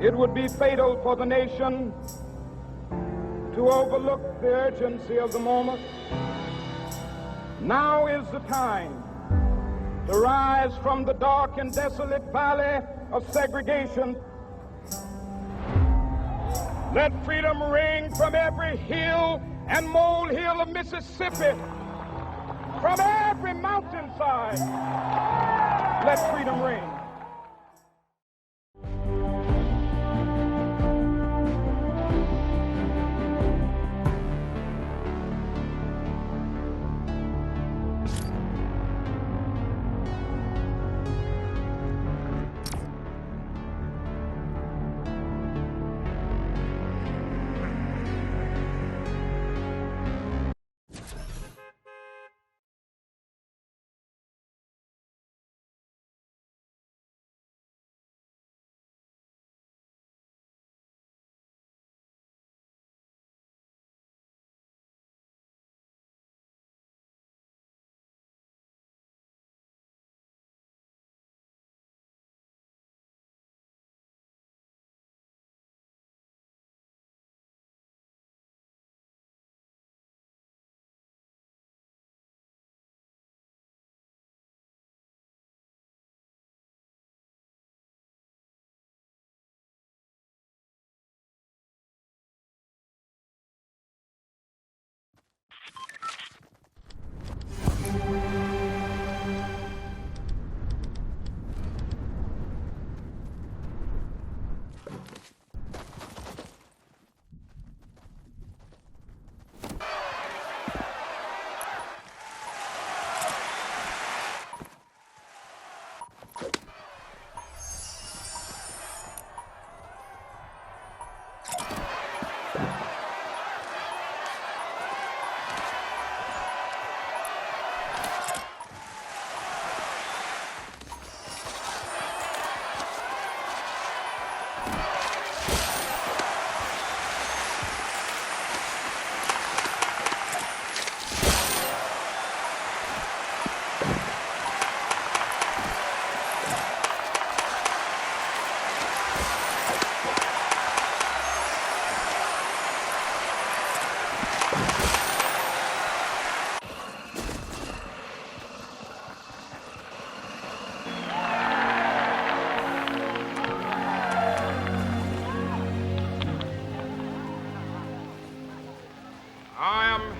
It would be fatal for the nation to overlook the urgency of the moment. Now is the time to rise from the dark and desolate valley of segregation. Let freedom ring from every hill and molehill of Mississippi, from every mountainside. Let freedom ring.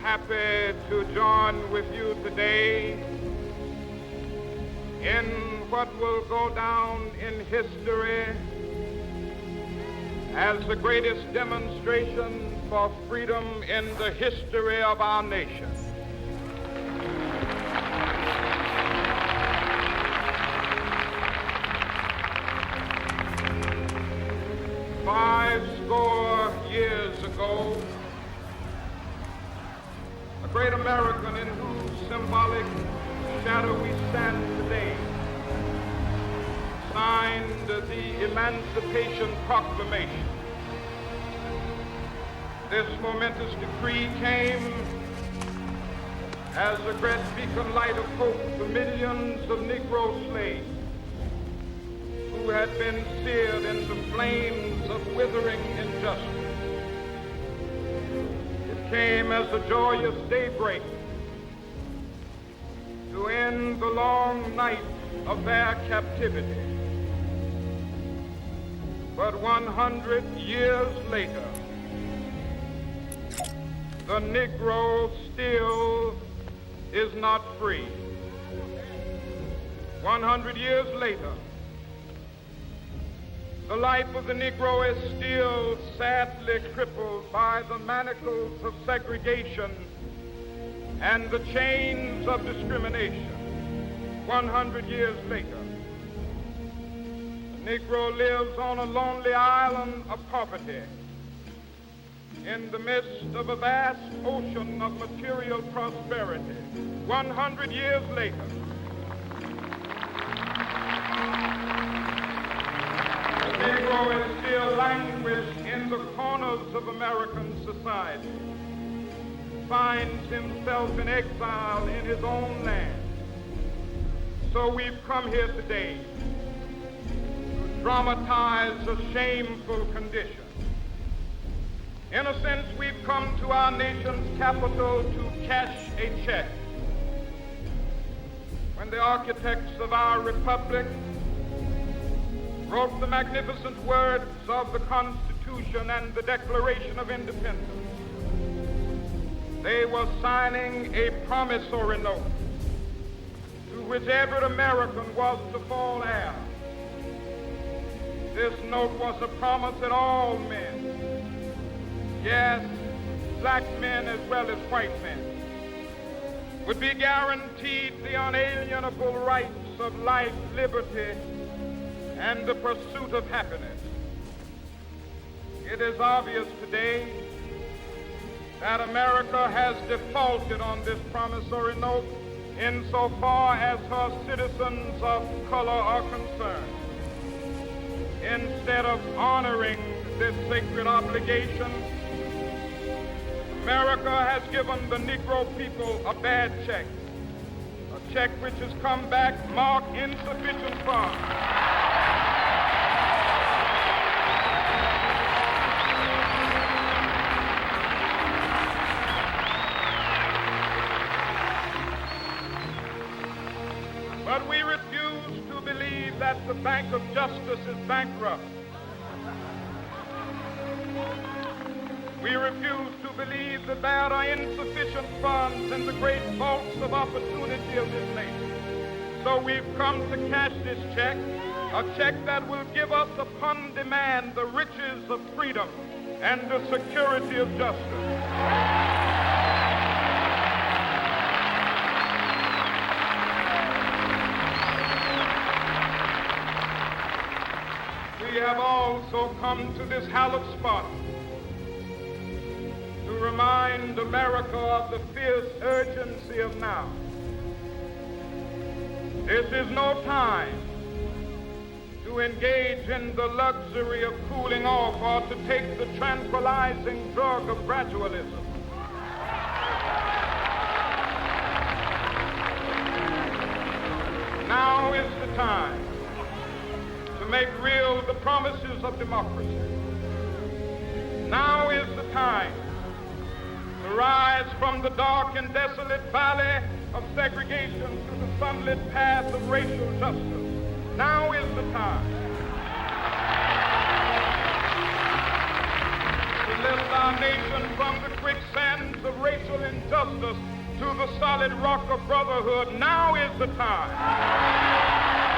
Happy to join with you today in what will go down in history as the greatest demonstration for freedom in the history of our nation. "50 years ago, great American in whose symbolic shadow we stand today signed the Emancipation Proclamation. This momentous decree came as a great beacon light of hope to millions of Negro slaves who had been seared in the flames of withering injustice. Came as a joyous daybreak to end the long night of their captivity. But 100 years later, the Negro still is not free. 100 years later, the life of the Negro is still sadly crippled by the manacles of segregation and the chains of discrimination. 100 years later, the Negro lives on a lonely island of poverty in the midst of a vast ocean of material prosperity. 100 years later, Negro is still languished in the corners of American society, finds himself in exile in his own land. So we've come here today to dramatize a shameful condition. In a sense, we've come to our nation's capital to cash a check. When the architects of our republic wrote the magnificent words of the Constitution and the Declaration of Independence, they were signing a promissory note to which every American was to fall heir. This note was a promise that all men, yes, black men as well as white men, would be guaranteed the unalienable rights of life, liberty, and the pursuit of happiness. It is obvious today that America has defaulted on this promissory note insofar as her citizens of color are concerned. Instead of honoring this sacred obligation, America has given the Negro people a bad check, a check which has come back marked insufficient funds. But we refuse to believe that the Bank of Justice is bankrupt. We refuse to believe that there are insufficient funds in the great vaults of opportunity of this nation. So we've come to cash this check, a check that will give us upon demand the riches of freedom and the security of justice. We have also come to this hallowed spot to remind America of the fierce urgency of now. This is no time to engage in the luxury of cooling off or to take the tranquilizing drug of gradualism. Now is the time to make real the promises of democracy. Now is the time to rise from the dark and desolate valley of segregation to the sunlit path of racial justice. Now is the time to lift our nation from the quicksands of racial injustice to the solid rock of brotherhood. Now is the time